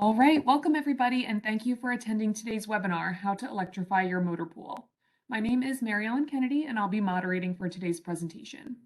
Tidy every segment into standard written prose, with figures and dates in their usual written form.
All right, welcome everybody, and thank you for attending today's webinar, How to Electrify Your Motor Pool. My name is Mary Ellen Kennedy, and I'll be moderating for today's presentation.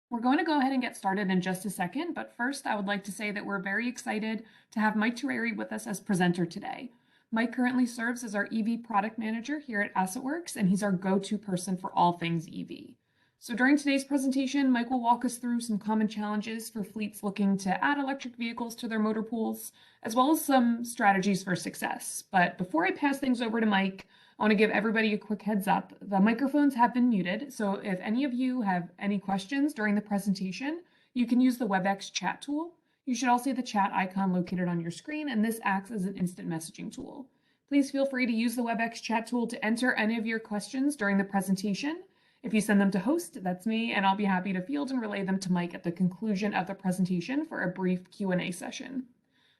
We're going to go ahead and get started in just a second, but first I would like to say that we're very excited to have Mike Terreri with us as presenter today. Mike currently serves as our EV product manager here at AssetWorks, and he's our go-to person for all things EV. So during today's presentation, Mike will walk us through some common challenges for fleets looking to add electric vehicles to their motor pools, as well as some strategies for success. But before I pass things over to Mike, I want to give everybody a quick heads up. The microphones have been muted, so if any of you have any questions during the presentation, you can use the WebEx chat tool. You should all see the chat icon located on your screen, and this acts as an instant messaging tool. Please feel free to use the WebEx chat tool to enter any of your questions during the presentation. If you send them to host, that's me, and I'll be happy to field and relay them to Mike at the conclusion of the presentation for a brief Q&A session.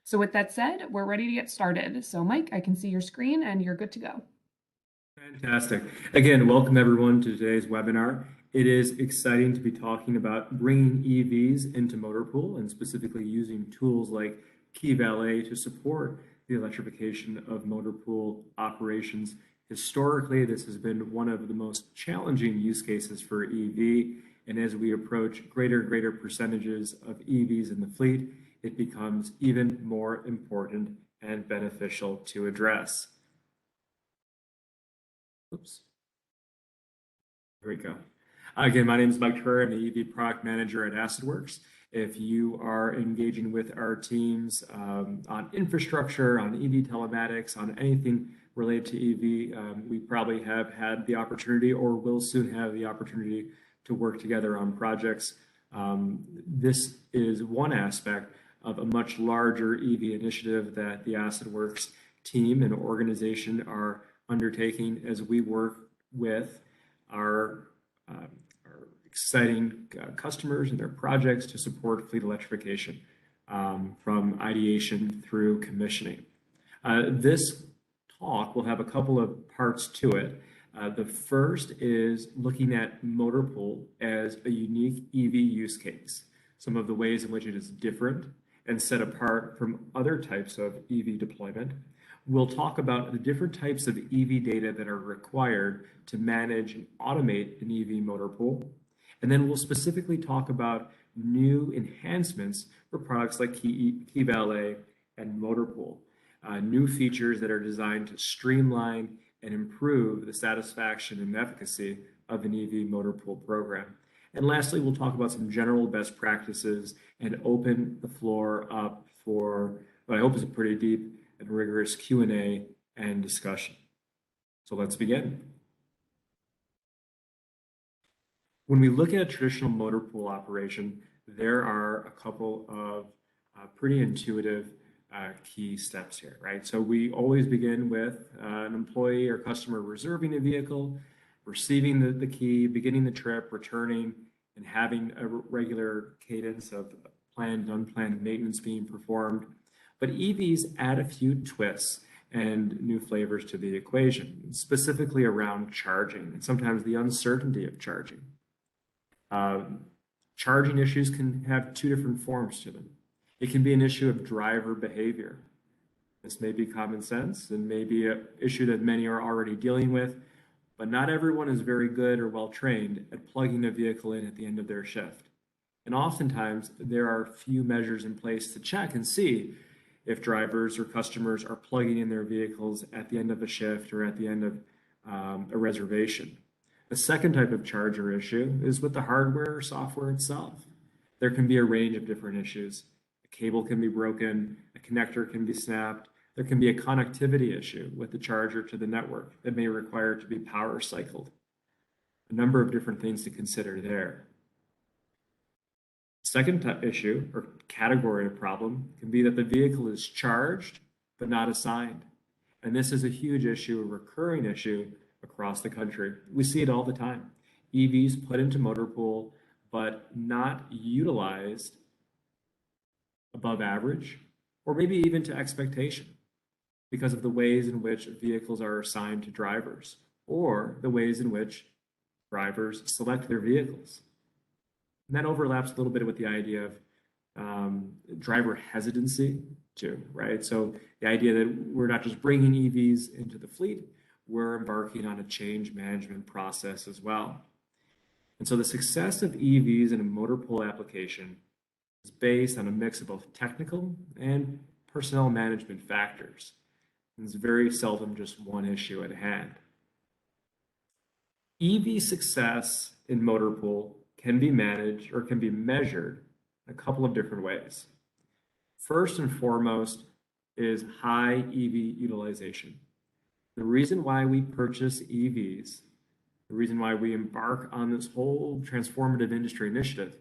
So with that said, we're ready to get started. So Mike, I can see your screen and you're good to go. Fantastic. Again, welcome everyone to today's webinar. It is exciting to be talking about bringing EVs into motor pool and specifically using tools like Key Valet to support the electrification of motor pool operations. Historically, this has been one of the most challenging use cases for EV, and as we approach greater and greater percentages of EVs in the fleet, it becomes even more important and beneficial to address. Oops. Here we go. Again, my name is Mike Terreri. I'm the EV product manager at AssetWorks. If you are engaging with our teams on infrastructure, on EV telematics, on anything related to EV, we probably have had the opportunity or will soon have the opportunity to work together on projects. This is one aspect of a much larger EV initiative that the AssetWorks team and organization are undertaking as we work with our exciting customers and their projects to support fleet electrification from ideation through commissioning. This talk will have a couple of parts to it. The first is looking at motor pool as a unique EV use case, some of the ways in which it is different and set apart from other types of EV deployment. We'll talk about the different types of EV data that are required to manage and automate an EV motor pool. And then we'll specifically talk about new enhancements for products like Key Valet and motor pool. New features that are designed to streamline and improve the satisfaction and efficacy of an EV motor pool program. And lastly, we'll talk about some general best practices and open the floor up for what I hope is a pretty deep and rigorous Q&A and discussion. So let's begin. When we look at a traditional motor pool operation, there are a couple of pretty intuitive key steps here, right? So we always begin with an employee or customer reserving a vehicle, receiving the key, beginning the trip, returning, and having a regular cadence of planned and unplanned maintenance being performed. But EVs add a few twists and new flavors to the equation, specifically around charging and sometimes the uncertainty of charging. Charging issues can have two different forms to them. It can be an issue of driver behavior. This may be common sense and may be an issue that many are already dealing with, but not everyone is very good or well trained at plugging a vehicle in at the end of their shift. And oftentimes there are few measures in place to check and see if drivers or customers are plugging in their vehicles at the end of a shift or at the end of a reservation. The second type of charger issue is with the hardware or software itself. There can be a range of different issues. A cable can be broken, a connector can be snapped, there can be a connectivity issue with the charger to the network that may require it to be power cycled. A number of different things to consider there. Second issue or category of problem can be that the vehicle is charged but not assigned. And this is a huge issue, a recurring issue across the country. We see it all the time. EVs put into motor pool but not utilized above average or maybe even to expectation because of the ways in which vehicles are assigned to drivers or the ways in which drivers select their vehicles. And that overlaps a little bit with the idea of driver hesitancy too, right? So the idea that we're not just bringing EVs into the fleet, we're embarking on a change management process as well. And so the success of EVs in a motor pool application is based on a mix of both technical and personnel management factors. And it's very seldom just one issue at hand. EV success in motor pool can be managed or can be measured in a couple of different ways. First and foremost is high EV utilization. The reason why we purchase EVs, the reason why we embark on this whole transformative industry initiative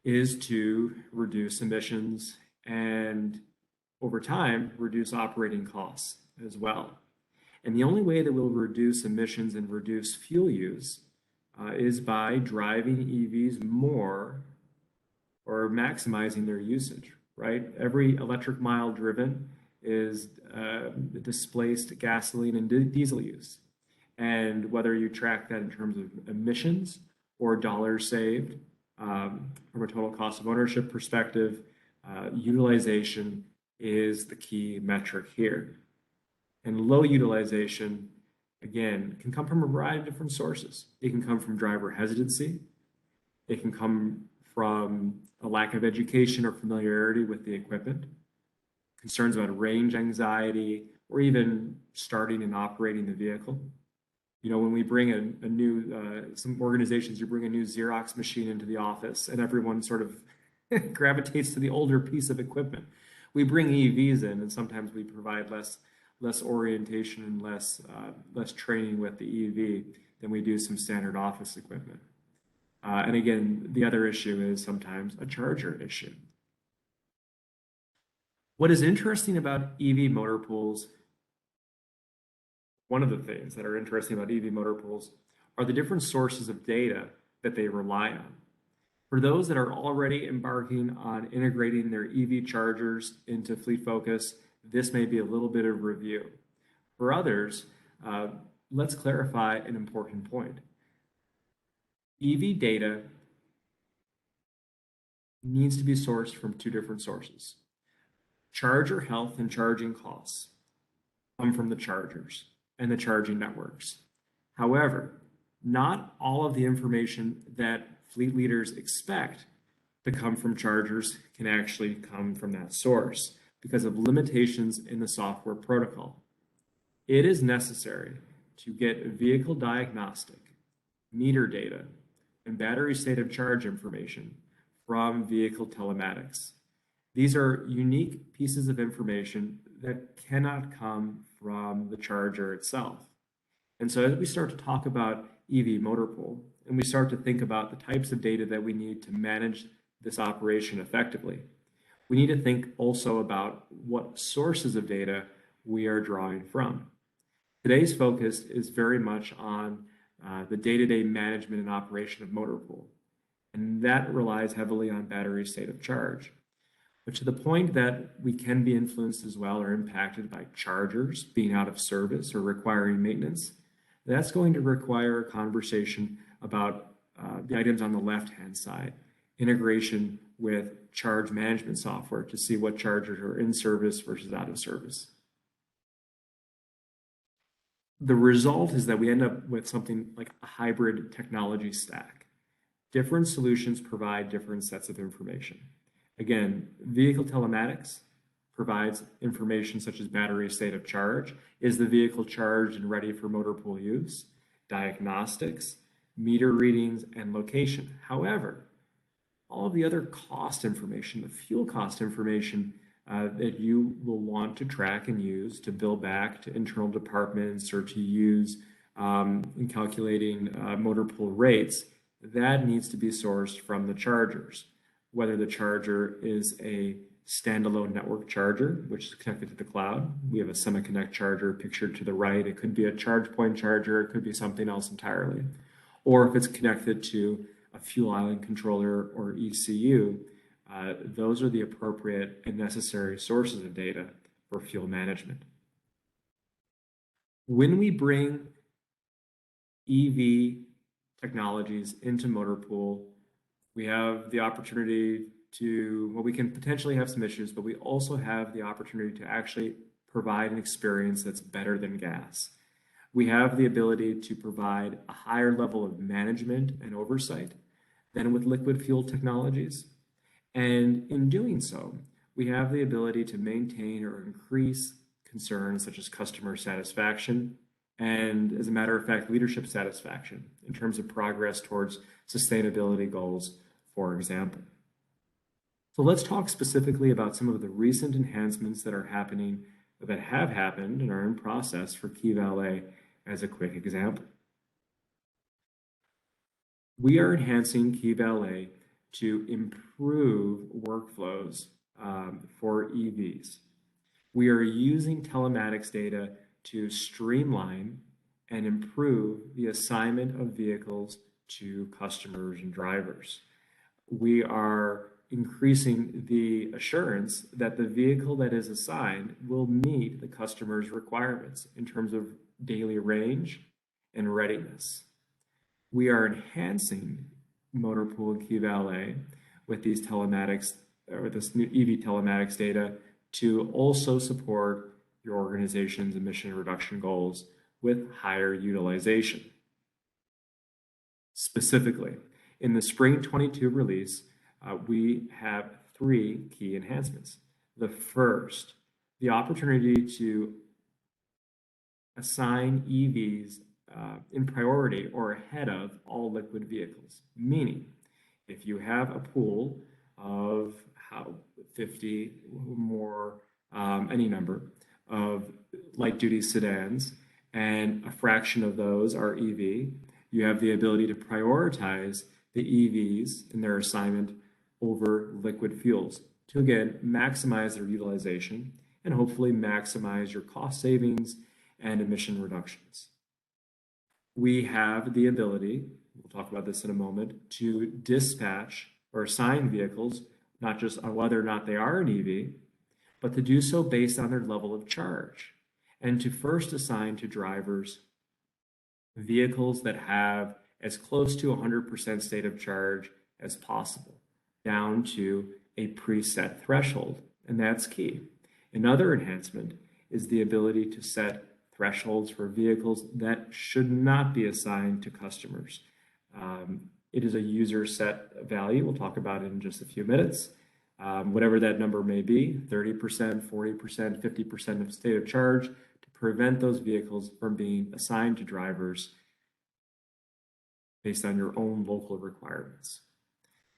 is to reduce emissions and over time, reduce operating costs as well. And the only way that we'll reduce emissions and reduce fuel use is by driving EVs more or maximizing their usage, right? Every electric mile driven is displaced gasoline and diesel use. And whether you track that in terms of emissions or dollars saved from a total cost of ownership perspective, utilization is the key metric here. And low utilization, again, can come from a variety of different sources. It can come from driver hesitancy. It can come from a lack of education or familiarity with the equipment, concerns about range anxiety, or even starting and operating the vehicle. You know, when we bring a new, some organizations, you bring a new Xerox machine into the office and everyone sort of gravitates to the older piece of equipment. We bring EVs in and sometimes we provide less orientation and less training with the EV than we do some standard office equipment. And again, the other issue is sometimes a charger issue. What is interesting about EV motor pools, one of the things that are interesting about EV motor pools are the different sources of data that they rely on. For those that are already embarking on integrating their EV chargers into Fleet Focus, this may be a little bit of review. For others, let's clarify an important point. EV data needs to be sourced from two different sources. Charger health and charging costs come from the chargers and the charging networks. However, not all of the information that fleet leaders expect to come from chargers can actually come from that source because of limitations in the software protocol. It is necessary to get vehicle diagnostic, meter data, and battery state of charge information from vehicle telematics. These are unique pieces of information that cannot come from the charger itself. And so as we start to talk about EV motor pool, and we start to think about the types of data that we need to manage this operation effectively, we need to think also about what sources of data we are drawing from. Today's focus is very much on the day-to-day management and operation of motor pool, and that relies heavily on battery state of charge. But to the point that we can be influenced as well or impacted by chargers being out of service or requiring maintenance, that's going to require a conversation about the items on the left-hand side, integration with charge management software to see what chargers are in service versus out of service. The result is that we end up with something like a hybrid technology stack. Different solutions provide different sets of information. Again, vehicle telematics provides information such as battery state of charge. Is the vehicle charged and ready for motor pool use? Diagnostics, meter readings, and location. However, all of the other cost information, the fuel cost information that you will want to track and use to bill back to internal departments or to use in calculating motor pool rates, that needs to be sourced from the chargers. Whether the charger is a standalone network charger, which is connected to the cloud. We have a semi-connect charger pictured to the right. It could be a charge point charger. It could be something else entirely. Or if it's connected to a fuel island controller or ECU, those are the appropriate and necessary sources of data for fuel management. When we bring EV technologies into motor pool, we have the opportunity to, well, we can potentially have some issues, but we also have the opportunity to actually provide an experience that's better than gas. We have the ability to provide a higher level of management and oversight than with liquid fuel technologies. And in doing so, we have the ability to maintain or increase concerns such as customer satisfaction and, as a matter of fact, leadership satisfaction in terms of progress towards sustainability goals, for example. So let's talk specifically about some of the recent enhancements that are happening, that have happened and are in process for Key Valet as a quick example. We are enhancing Key Valet to improve workflows for EVs. We are using telematics data to streamline and improve the assignment of vehicles to customers and drivers. We are increasing the assurance that the vehicle that is assigned will meet the customer's requirements in terms of daily range and readiness. We are enhancing motor pool and Key Valet with these telematics, or this new EV telematics data, to also support your organization's emission reduction goals with higher utilization. Specifically, in the spring 22 release, we have 3 key enhancements. The first, the opportunity to assign EVs in priority or ahead of all liquid vehicles, meaning if you have a pool of 50 or more, any number of light-duty sedans, and a fraction of those are EV, you have the ability to prioritize the EVs in their assignment over liquid fuels to, again, maximize their utilization and hopefully maximize your cost savings and emission reductions. We have the ability, we'll talk about this in a moment, to dispatch or assign vehicles, not just on whether or not they are an EV, but to do so based on their level of charge, and to first assign to drivers vehicles that have as close to 100% state of charge as possible, down to a preset threshold, and that's key. Another enhancement is the ability to set thresholds for vehicles that should not be assigned to customers. It is a user set value. We'll talk about it in just a few minutes. Whatever that number may be, 30%, 40%, 50% of state of charge, to prevent those vehicles from being assigned to drivers based on your own local requirements.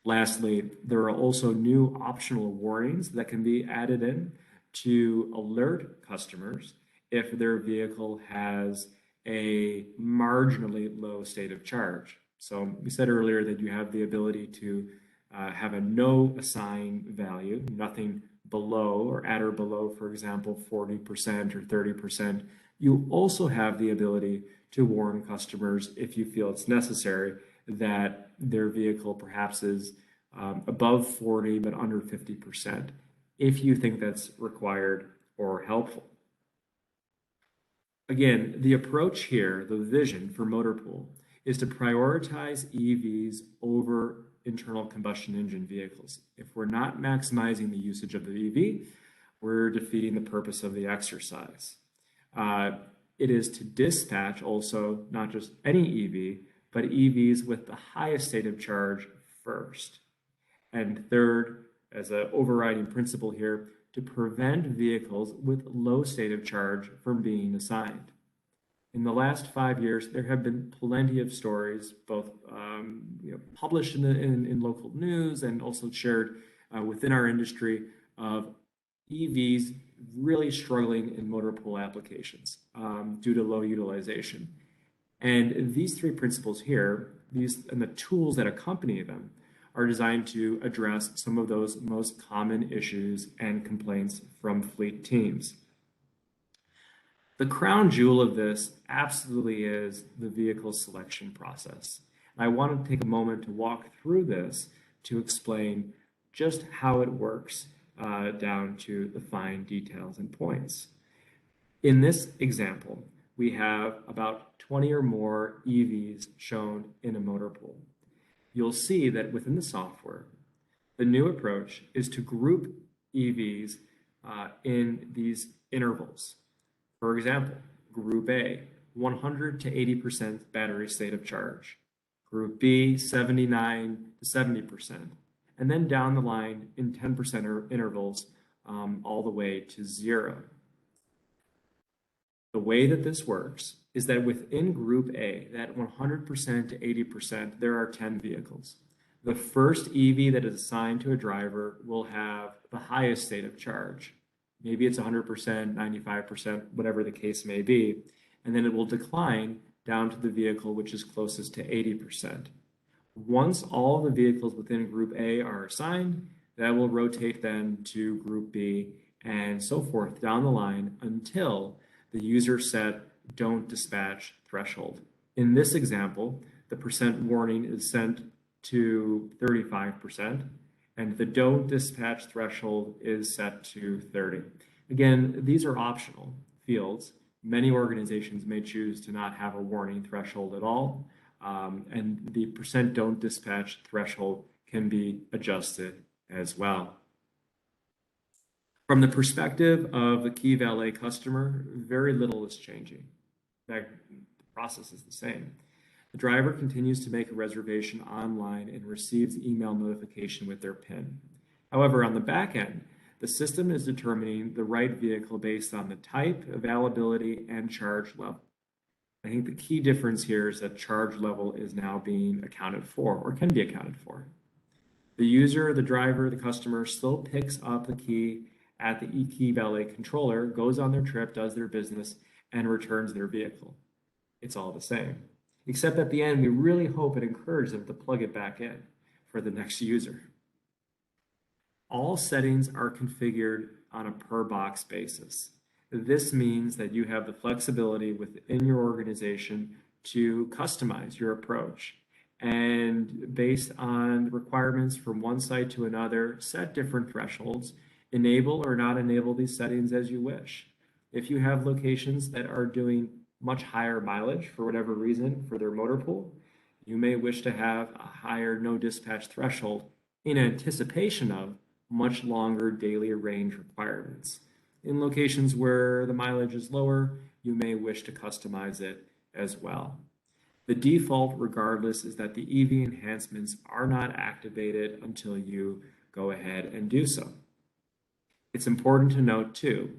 Lastly, there are also new optional warnings that can be added in to alert customers if their vehicle has a marginally low state of charge. So we said earlier that you have the ability to have a no assign value, nothing below or at or below, for example, 40% or 30%. You also have the ability to warn customers, if you feel it's necessary, that their vehicle perhaps is above 40 but under 50%, if you think that's required or helpful. Again, the approach here, the vision for motor pool, is to prioritize EVs over internal combustion engine vehicles. If we're not maximizing the usage of the EV, we're defeating the purpose of the exercise. It is to dispatch also not just any EV, but EVs with the highest state of charge first. And third, as an overriding principle here, to prevent vehicles with low state of charge from being assigned. In the last 5 years, there have been plenty of stories, both published in local news and also shared within our industry, of EVs really struggling in motor pool applications due to low utilization. And these 3 principles here, and the tools that accompany them, are designed to address some of those most common issues and complaints from fleet teams. The crown jewel of this absolutely is the vehicle selection process. I want to take a moment to walk through this to explain just how it works down to the fine details and points. In this example, we have about 20 or more EVs shown in a motor pool. You'll see that within the software, The new approach is to group EVs in these intervals. For example, Group A, 100 to 80% battery state of charge. Group B, 79 to 70%. And then down the line in 10% intervals all the way to 0. The way that this works is that within Group A, that 100% to 80%, there are 10 vehicles. The first EV that is assigned to a driver will have the highest state of charge. Maybe it's 100%, 95%, whatever the case may be. And then it will decline down to the vehicle which is closest to 80%. Once all the vehicles within Group A are assigned, that will rotate then to Group B and so forth down the line until the user set don't dispatch threshold. In this example, the percent warning is sent to 35%, and the don't dispatch threshold is set to 30. Again, these are optional fields. Many organizations may choose to not have a warning threshold at all, and the percent don't dispatch threshold can be adjusted as well. From the perspective of the key valet customer, very little is changing. In fact, the process is the same. The driver continues to make a reservation online and receives email notification with their PIN. However, on the back end, the system is determining the right vehicle based on the type, availability, and charge level. I think the key difference here is that charge level is now being accounted for, or can be accounted for. The user, the driver, the customer still picks up the key at the eKey valet controller, goes on their trip, does their business, and returns their vehicle. It's all the same. Except at the end, we really hope and encourage them to plug it back in for the next user. All settings are configured on a per box basis. This means that you have the flexibility within your organization to customize your approach and based on requirements from one site to another, set different thresholds, enable or not enable these settings as you wish. If you have locations that are doing much higher mileage for whatever reason for their motor pool, you may wish to have a higher no dispatch threshold in anticipation of much longer daily range requirements. In locations where the mileage is lower, you may wish to customize it as well. The default, regardless, is that the EV enhancements are not activated until you go ahead and do so. It's important to note too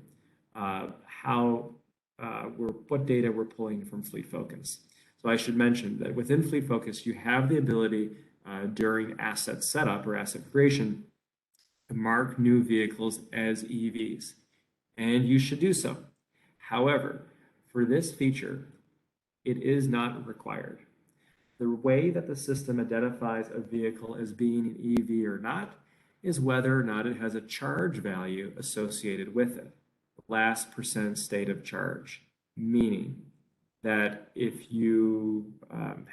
what data we're pulling from Fleet Focus. So I should mention that within Fleet Focus, you have the ability during asset setup or asset creation to mark new vehicles as EVs, and you should do so. However, for this feature, it is not required. The way that the system identifies a vehicle as being an EV or not is whether or not it has a charge value associated with it, the last percent state of charge, meaning that if you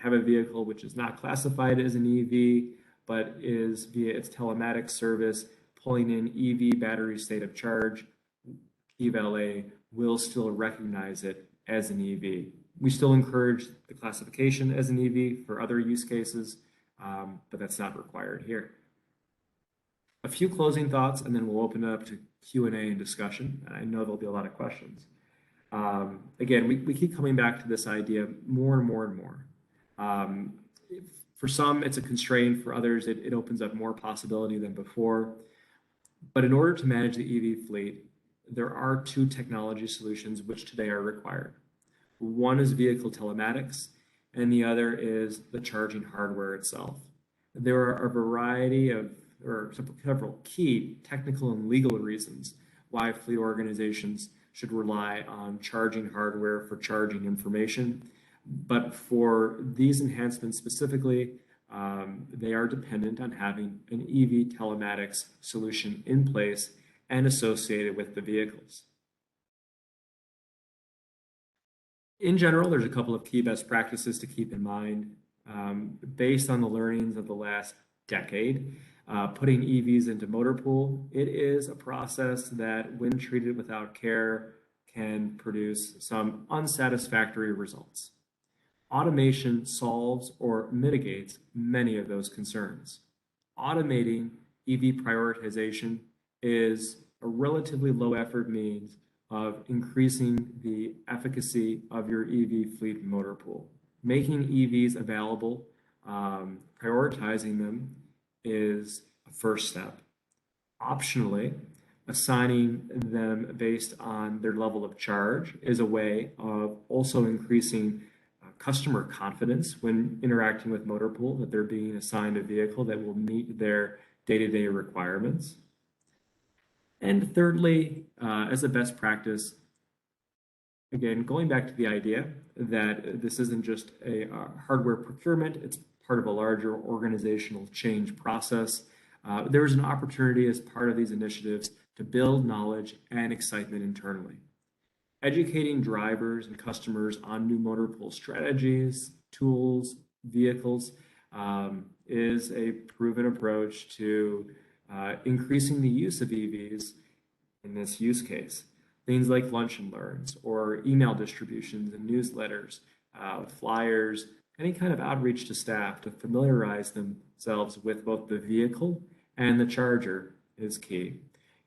have a vehicle which is not classified as an EV, but is via its telematics service pulling in EV battery state of charge, eValet will still recognize it as an EV. We still encourage the classification as an EV for other use cases, but that's not required here. A few closing thoughts, and then we'll open it up to Q&A and discussion. And I know there'll be a lot of questions. Again, we keep coming back to this idea more and more and more. For some, it's a constraint. For others, it opens up more possibility than before. But in order to manage the EV fleet, there are two technology solutions which today are required. One is vehicle telematics, and the other is the charging hardware itself. There are a variety of, or several key technical and legal reasons why fleet organizations should rely on charging hardware for charging information. But for these enhancements specifically, they are dependent on having an EV telematics solution in place and associated with the vehicles. In general, there's a couple of key best practices to keep in mind. Based on the learnings of the last decade, putting EVs into motor pool, it is a process that, when treated without care, can produce some unsatisfactory results. Automation solves or mitigates many of those concerns. Automating EV prioritization is a relatively low effort means of increasing the efficacy of your EV fleet motor pool. Making EVs available, prioritizing them is a first step. Optionally, assigning them based on their level of charge is a way of also increasing customer confidence when interacting with motor pool that they're being assigned a vehicle that will meet their day-to-day requirements. And thirdly, as a best practice, again, going back to the idea that this isn't just a hardware procurement, it's part of a larger organizational change process. There is an opportunity as part of these initiatives to build knowledge and excitement internally. Educating drivers and customers on new motor pool strategies, tools, vehicles is a proven approach to increasing the use of EVs in this use case. Things like lunch and learns or email distributions and newsletters, flyers, any kind of outreach to staff to familiarize themselves with both the vehicle and the charger is key.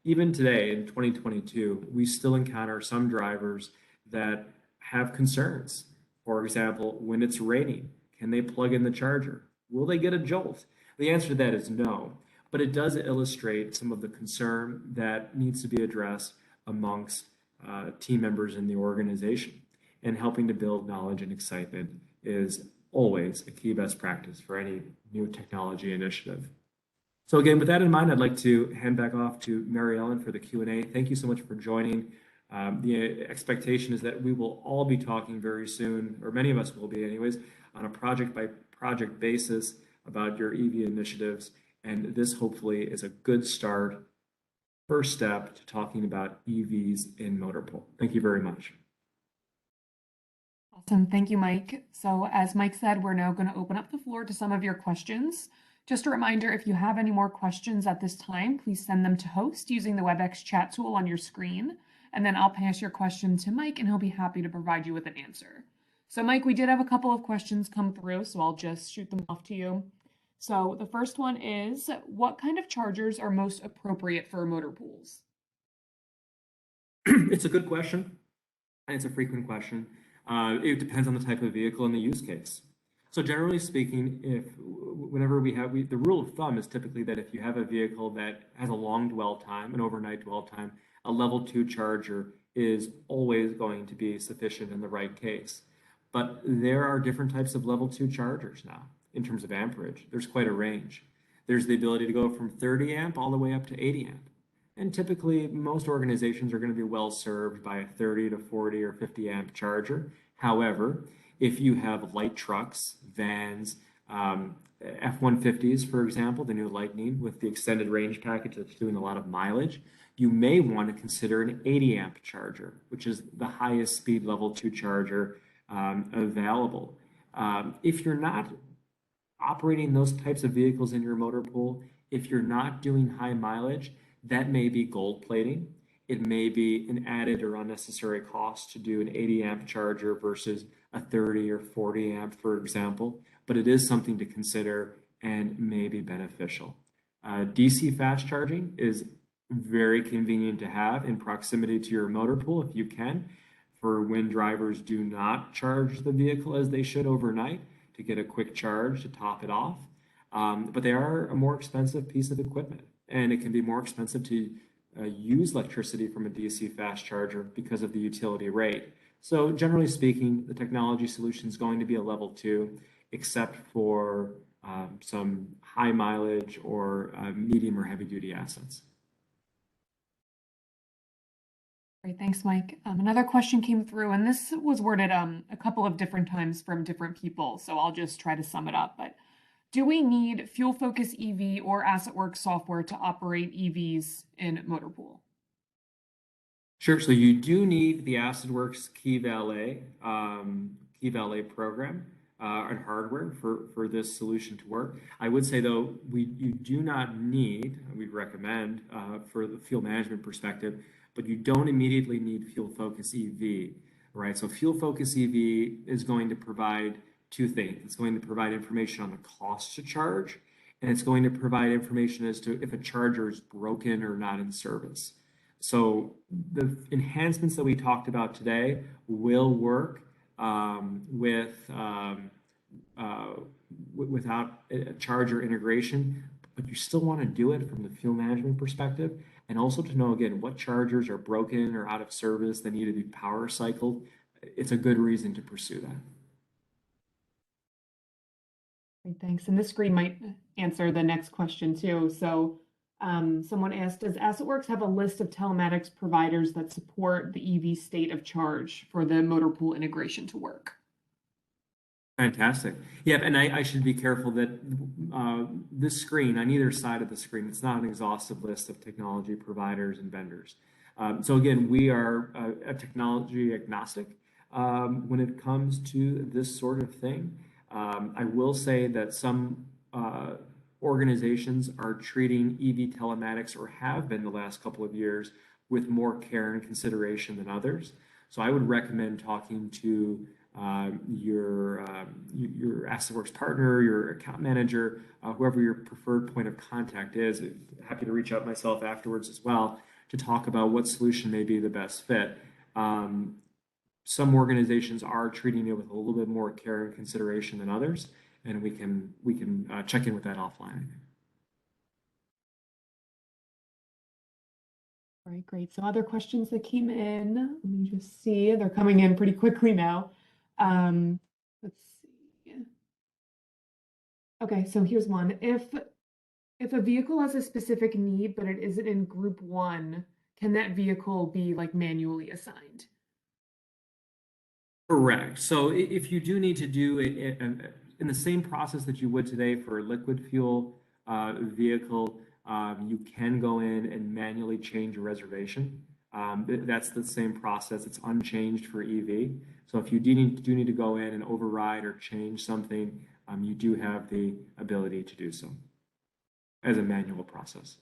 Even today in 2022, we still encounter some drivers that have concerns. For example, when it's raining, can they plug in the charger? Will they get a jolt? The answer to that is no, but it does illustrate some of the concern that needs to be addressed amongst team members in the organization. And helping to build knowledge and excitement is always a key best practice for any new technology initiative. So again, with that in mind, I'd like to hand back off to Mary Ellen for the Q&A. Thank you so much for joining. The expectation is that we will all be talking very soon, or many of us will be anyways, on a project-by-project basis about your EV initiatives. And this hopefully is a good start, first step to talking about EVs in motor pool. Thank you very much. Awesome. Thank you, Mike. So as Mike said, we're now going to open up the floor to some of your questions. Just a reminder, if you have any more questions at this time, please send them to host using the WebEx chat tool on your screen. And then I'll pass your question to Mike and he'll be happy to provide you with an answer. So Mike, we did have a couple of questions come through, so I'll just shoot them off to you. So the first one is, what kind of chargers are most appropriate for motor pools? It's a good question, and it's a frequent question. It depends on the type of vehicle and the use case. So generally speaking, the rule of thumb is typically that if you have a vehicle that has a long dwell time, an overnight dwell time, a level 2 charger is always going to be sufficient in the right case. But there are different types of level 2 chargers now in terms of amperage. There's quite a range. There's the ability to go from 30 amp all the way up to 80 amp. And typically most organizations are going to be well served by a 30 to 40 or 50 amp charger. However, if you have light trucks, vans, F-150s, for example, the new Lightning with the extended range package that's doing a lot of mileage, you may want to consider an 80 amp charger, which is the highest speed level 2 charger available. If you're not operating those types of vehicles in your motor pool, if you're not doing high mileage, that may be gold plating. It may be an added or unnecessary cost to do an 80 amp charger versus a 30 or 40 amp, for example, but it is something to consider and may be beneficial. DC fast charging is very convenient to have in proximity to your motor pool if you can, for when drivers do not charge the vehicle as they should overnight to get a quick charge to top it off. But they are a more expensive piece of equipment, and it can be more expensive to use electricity from a DC fast charger because of the utility rate. So generally speaking, the technology solution is going to be a level 2, except for some high mileage or medium or heavy duty assets. Great, thanks, Mike. Another question came through, and this was worded a couple of different times from different people, so I'll just try to sum it up. But do we need Fuel Focus EV or AssetWorks software to operate EVs in motor pool? Sure. So you do need the AssetWorks Key Valet program and hardware for this solution to work. I would say though, you do not need, we recommend for the fuel management perspective, but you don't immediately need Fuel Focus EV, right? So Fuel Focus EV is going to provide two things. It's going to provide information on the cost to charge, and it's going to provide information as to if a charger is broken or not in service. So the enhancements that we talked about today will work uh, without a charger integration, but you still want to do it from the fuel management perspective, and also to know again what chargers are broken or out of service that need to be power cycled. It's a good reason to pursue that. Great, thanks. And this screen might answer the next question too. So someone asked, does AssetWorks have a list of telematics providers that support the EV state of charge for the motor pool integration to work? Fantastic. Yeah, and I should be careful that this screen, on either side of the screen, it's not an exhaustive list of technology providers and vendors. So again, we are a technology agnostic when it comes to this sort of thing. I will say that some organizations are treating EV telematics, or have been the last couple of years, with more care and consideration than others. So I would recommend talking to your AssetWorks partner, your account manager, whoever your preferred point of contact is. Happy to reach out myself afterwards as well to talk about what solution may be the best fit. Some organizations are treating it with a little bit more care and consideration than others, and we can check in with that offline. All right, great. So other questions that came in, let me just see, they're coming in pretty quickly now. Let's see. Okay, so here's one. If a vehicle has a specific need, but it isn't in group 1, can that vehicle be like manually assigned? Correct. So if you do need to do it in the same process that you would today for a liquid fuel vehicle, you can go in and manually change a reservation. That's the same process. It's unchanged for EV. So if you do need to go in and override or change something, you do have the ability to do so as a manual process.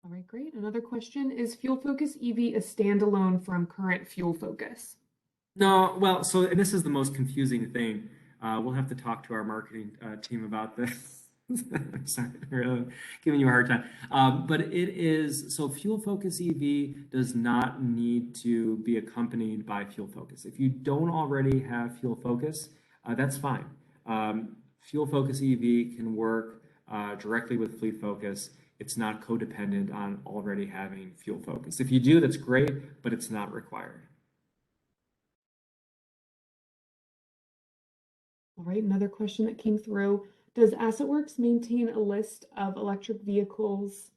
All right, great. Another question, is Fuel Focus EV a standalone from current Fuel Focus? No, well, so and this is the most confusing thing. We'll have to talk to our marketing team about this. Sorry, really giving you a hard time. But it is, so Fuel Focus EV does not need to be accompanied by Fuel Focus. If you don't already have Fuel Focus, that's fine. Fuel Focus EV can work directly with Fleet Focus. It's not codependent on already having Fuel Focus. If you do, that's great, but it's not required. All right, another question that came through. Does AssetWorks maintain a list of electric vehicles,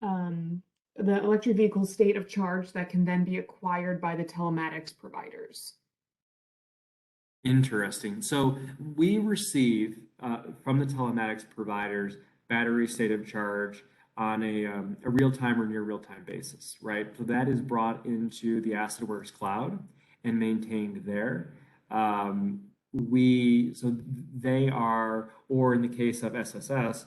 the electric vehicle state of charge that can then be acquired by the telematics providers? Interesting. So we receive from the telematics providers battery state of charge on a real-time or near real-time basis, right? So that is brought into the AssetWorks cloud and maintained there. So they are, or in the case of SSS,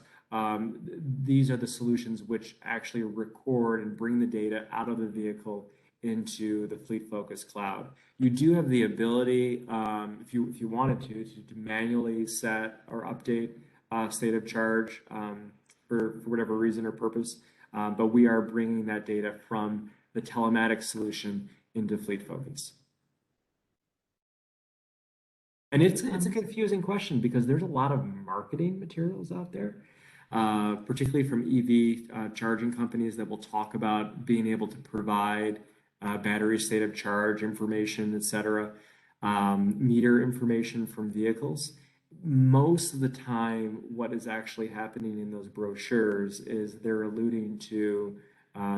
these are the solutions which actually record and bring the data out of the vehicle into the Fleet Focus cloud. You do have the ability, if you wanted to manually set or update state of charge for whatever reason or purpose, but we are bringing that data from the telematics solution into Fleet Focus. And it's a confusing question because there's a lot of marketing materials out there, particularly from EV charging companies that will talk about being able to provide battery state of charge information, et cetera, meter information from vehicles. Most of the time, what is actually happening in those brochures is they're alluding to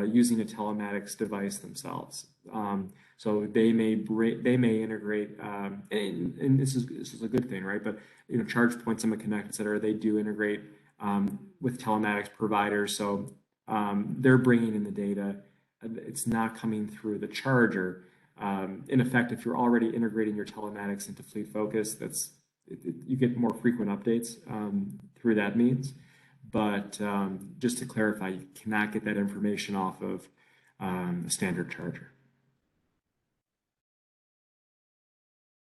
using a telematics device themselves. So they may integrate, and this is a good thing, right? But charge points on the Connect, et cetera, they do integrate with telematics providers. So they're bringing in the data. It's not coming through the charger. In effect, if you're already integrating your telematics into Fleet Focus, you get more frequent updates through that means. But just to clarify, you cannot get that information off of a standard charger.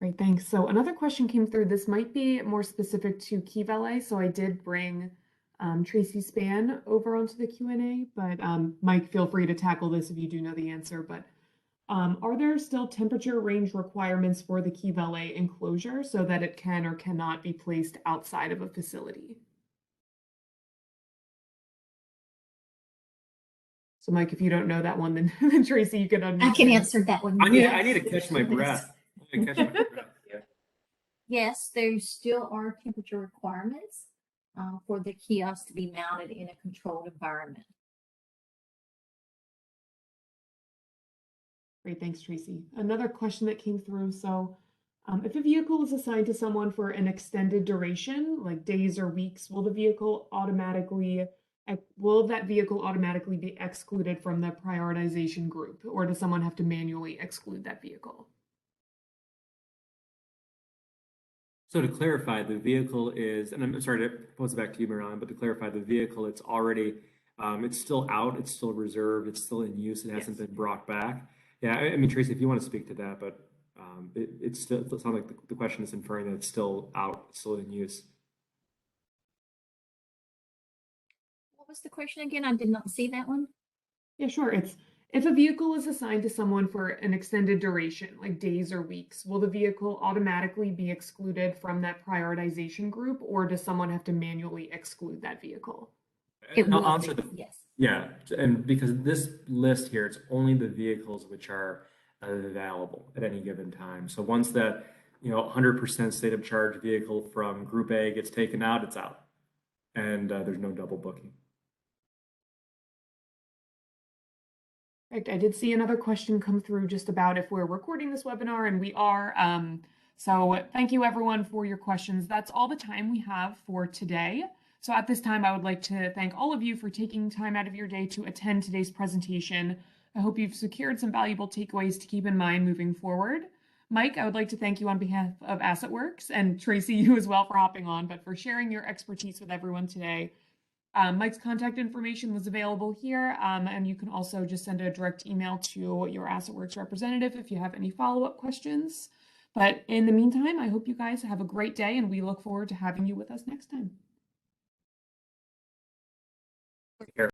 Great, thanks. So another question came through. This might be more specific to key valet. So I did bring Tracy Spann over onto the Q&A, but Mike, feel free to tackle this if you do know the answer. But are there still temperature range requirements for the key valet enclosure so that it can or cannot be placed outside of a facility? So Mike, if you don't know that one, then, then Tracy, you can unmute. I can answer that one. I Yes. need to catch my breath. I need to catch my breath. Yeah. Yes, there still are temperature requirements for the kiosk to be mounted in a controlled environment. Great, thanks, Tracy. Another question that came through. So if a vehicle is assigned to someone for an extended duration, like days or weeks, will that vehicle automatically be excluded from the prioritization group, or does someone have to manually exclude that vehicle? So to clarify, the vehicle is, and I'm sorry to pose it back to you, Marianne, but to clarify, the vehicle, it's already, it's still out, it's still reserved, it's still in use, it hasn't been brought back. Yeah, I mean, Tracy, if you want to speak to that, but it sounds like the question is inferring that it's still out, it's still in use. What was the question again? I did not see that one. Yeah, sure. It's if a vehicle is assigned to someone for an extended duration, like days or weeks, will the vehicle automatically be excluded from that prioritization group, or does someone have to manually exclude that vehicle? It will I'll answer be, the, yes. yeah, and because this list here, it's only the vehicles which are available at any given time. So once that, 100% state of charge vehicle from Group A gets taken out, it's out, and there's no double booking. Right, I did see another question come through just about if we're recording this webinar, and we are. So thank you everyone for your questions. That's all the time we have for today. So at this time, I would like to thank all of you for taking time out of your day to attend today's presentation. I hope you've secured some valuable takeaways to keep in mind moving forward. Mike, I would like to thank you on behalf of AssetWorks, and Tracy, you as well for hopping on, but for sharing your expertise with everyone today. Mike's contact information was available here, and you can also just send a direct email to your AssetWorks representative if you have any follow-up questions. But in the meantime, I hope you guys have a great day, and we look forward to having you with us next time.